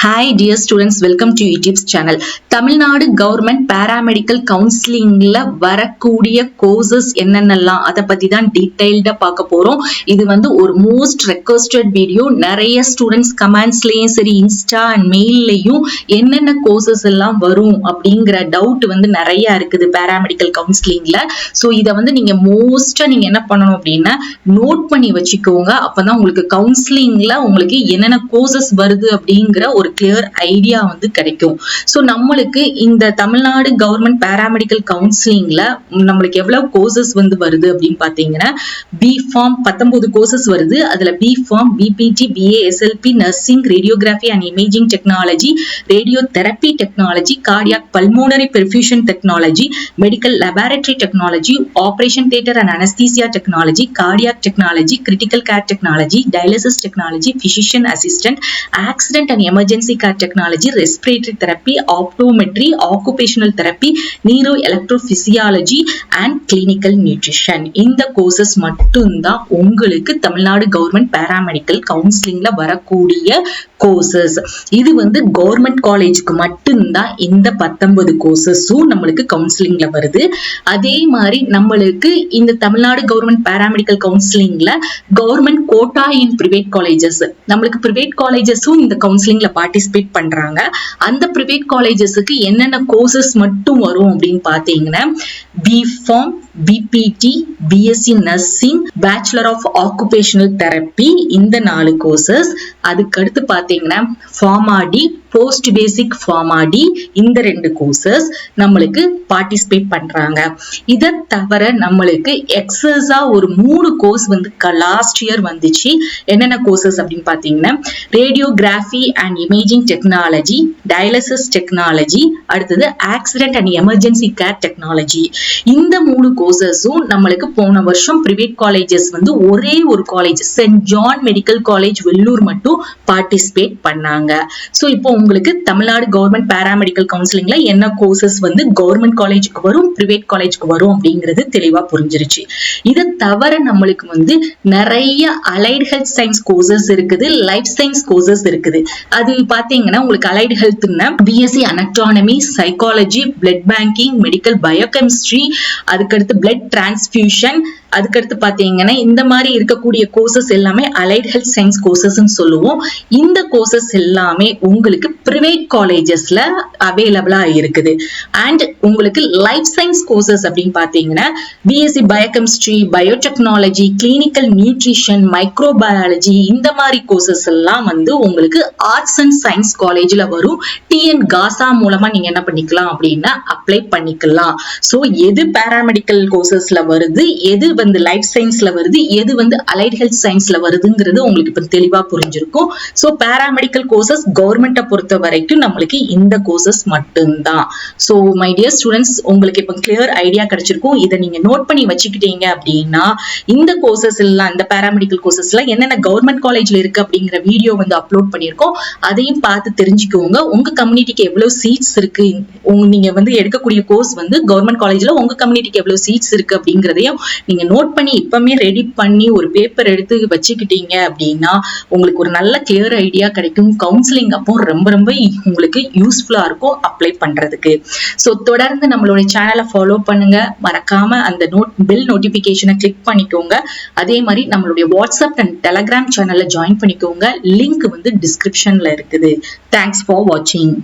Hi dear students, welcome to YouTube's channel. Tamil Nadu government paramedical கவுன்சிலிங்ல வரக்கூடிய courses என்னென்னலாம் அதை பத்தி தான் டீடைல்டா பார்க்க போறோம். இது வந்து ஒரு மோஸ்ட் ரெக்வெஸ்டட் வீடியோ. நிறைய ஸ்டூடெண்ட்ஸ் கமெண்ட்ஸ்லயும் சரி, இன்ஸ்டா அண்ட் மெயில்லையும் என்னென்ன கோர்சஸ் எல்லாம் வரும் அப்படிங்கிற டவுட் வந்து நிறைய இருக்குது பாராமெடிக்கல் கவுன்சிலிங்ல. ஸோ இதை வந்து நீங்க மோஸ்டா நீங்க என்ன பண்ணணும் அப்படின்னா நோட் பண்ணி வச்சுக்கோங்க. அப்பதான் உங்களுக்கு கவுன்சிலிங்ல உங்களுக்கு என்னென்ன கோர்சஸ் வருது அப்படிங்கிற ஒரு கிளியர் ஐடியா வந்து கிடைக்கும். சோ நம்மளுக்கு இந்த தமிழ்நாடு கவர்மெண்ட் பாராமெடிக்கல் கவுன்சிலிங்ல நம்மளுக்கு எவ்வளவு கோர்சஸ் வந்து வருது அப்படின்னு பாத்தீங்கன்னா பி ஃபார்ம் 19 கோர்சஸ் வருது. அதுல B pharm, BPT, BA, SLP, nursing, radiography and imaging technology, radio therapy technology, cardiac pulmonary perfusion technology, medical laboratory technology, operation theatre and anaesthesia technology, cardiac technology, critical care technology, dialysis technology, physician assistant, accident and emergency care technology, respiratory therapy, optometry, occupational therapy, neuro electrophysiology and clinical nutrition. இந்த courses மட்டும்தான் உங்களுக்கு Tamil Nadu government paramedical கவுன்சிலிங்ல வரக்கூடிய courses. இது வந்து government காலேஜுக்கு மட்டும்தான் இந்த 19 கோர்சஸும் நம்மளுக்கு கவுன்சிலிங்ல வருது. அதே மாதிரி நம்மளுக்கு இந்த தமிழ்நாடு கவர்மெண்ட் பாராமெடிக்கல் கவுன்சிலிங்ல government quota in private colleges, நம்மளுக்கு பிரைவேட் காலேஜஸும் இந்த கவுன்சிலிங்ல பார்ட்டிசிபேட் பண்றாங்க. அந்த பிரைவேட் காலேஜஸுக்கு என்னென்ன கோர்சஸ் மட்டும் வரும் அப்படின்னு பாத்தீங்கன்னா B pharm, BPT, BSc nursing, bachelor of occupational therapy, இந்த 4 கோர்சஸ். அதுக்கு அடுத்து பாத்தீங்கன்னா ஃபார்மாடி, போஸ்ட் பேசிக் ஃபார்மாடி, இந்த 2 கோர்சஸ் நம்மளுக்கு பார்ட்டிசிபேட் பண்றாங்க. இதை தவிர நம்மளுக்கு எக்ஸஸா ஒரு 3 கோர்ஸ் வந்து லாஸ்ட் இயர் வந்துச்சு. என்னென்ன கோர்சஸ் அப்படின்னு பாத்தீங்கன்னா radiography and imaging technology, dialysis technology, அடுத்தது accident and emergency care technology. இந்த 3 கோர்சஸும் நம்மளுக்கு போன வருஷம் பிரைவேட் காலேஜஸ் வந்து ஒரே ஒரு college saint John medical college Vellore மட்டும் பார்ட்டிசிபேட் பண்ணாங்க. சோ இப்போ உங்களுக்கு தமிழ்நாடு கவர்மெண்ட் பாராமெடிக்கல் கவுன்சிலிங்ல என்ன கோர்சஸ் வந்து கவர்மெண்ட் காலேஜுக்கு வரும், பிரைவேட் காலேஜுக்கு வரும் அப்படிங்கிறது தெளிவா புரிஞ்சிருச்சு. இதை தவிர நம்மளுக்கு வந்து நிறைய அலைட் ஹெல்த் சயின்ஸ் கோர்சஸ் இருக்குது, லைஃப் சயின்ஸ் கோர்சஸ் இருக்குது. அது பாத்தீங்கன்னா உங்களுக்கு அலைட் ஹெல்த்னா BSc anatomy, psychology, blood banking, medical biochemistry, அதுக்கடுத்து பிளட் டிரான்ஸ்பியூஷன், அதுக்கடுத்து பாத்தீங்கன்னா இந்த மாதிரி இருக்கக்கூடிய கோர்சஸ் எல்லாமே அலைட் ஹெல்த் சயின்ஸ் கோர்சஸ் சொல்லுவோம். இந்த கோர்சஸ் எல்லாமே உங்களுக்கு பிரைவேட் காலேஜஸ்ல அவைலபிளா இருக்குது. அண்ட் உங்களுக்கு லைஃப் சயின்ஸ் கோர்சஸ் அப்படின்னு பாத்தீங்கன்னா BSc biochemistry, biotechnology, clinical nutrition, microbiology, இந்த மாதிரி கோர்சஸ் எல்லாம் வந்து உங்களுக்கு ஆர்ட்ஸ் அண்ட் சயின்ஸ் காலேஜ்ல வரும். டிஎன் காசா மூலமா நீங்க என்ன பண்ணிக்கலாம் அப்படின்னா அப்ளை பண்ணிக்கலாம். சோ எது பாராமெடிக்கல் கோர்சஸ்ல வருது, எது வந்து லைஃப் சயின்ஸ்ல வருது, எது வந்து அலைட் ஹெல்த் சயின்ஸ்ல வருதுங்கிறது உங்களுக்கு இப்ப தெளிவா புரிஞ்சிருக்கும். சோ பாராமெடிக்கல் கோர்சஸ் கவர்மெண்ட்டை பொறுத்த வரைக்கும் நம்மளுக்கு இந்த கோர்சஸ் மட்டும்தான். சோ மை டியர் ஸ்டூடெண்ட்ஸ், உங்களுக்கு இப்ப கிளியர் ஐடியா கிடைச்சிருக்கும். இதை நீங்க நோட் பண்ணி வச்சுக்கிட்டீங்க அப்படின்னா இந்த கோர்சஸ் எல்லாம், இந்த பாராமெடிக்கல் கோர்சஸ் எல்லாம் என்னென்ன கவர்மெண்ட் காலேஜ்ல இருக்கு அப்படிங்கிற வீடியோ வந்து அப்லோட் பண்ணிருக்கோம். அதையும் பார்த்து தெரிஞ்சுக்கோங்க. உங்க கம்யூனிட்டிக்கு எவ்வளவு சீட்ஸ் இருக்கு, நீங்க வந்து எடுக்கக்கூடிய கோர்ஸ் வந்து கவர்மெண்ட் காலேஜ்ல உங்க கம்யூனிட்டிக்கு எவ்வளவு சீட்ஸ் இருக்கு அப்படிங்கறதையும் நீங்க நோட் பண்ணி இப்பவுமே ரெடி பண்ணி ஒரு பேப்பர் எடுத்து வச்சுக்கிட்டீங்க அப்படின்னா உங்களுக்கு ஒரு நல்ல கிளியர் ஐடியா கிடைக்கும். கவுன்சிலிங் அப்போ ரொம்ப ரொம்ப உங்களுக்கு யூஸ்ஃபுல்லா இருக்கும் அப்ளை பண்றதுக்கு. சோ தொடர்ந்து நம்மளுடைய சேனலை ஃபாலோ பண்ணுங்க. மறக்காம அந்த பெல் நோட்டிபிகேஷனை கிளிக் பண்ணிக்கோங்க. அதே மாதிரி நம்மளுடைய வாட்ஸ்அப் அண்ட் டெலகிராம் சேனல்ல ஜாயின் பண்ணிக்கோங்க. லிங்க் வந்து டிஸ்கிரிப்ஷன்ல இருக்குது. தேங்க்ஸ் ஃபார் வாட்சிங்.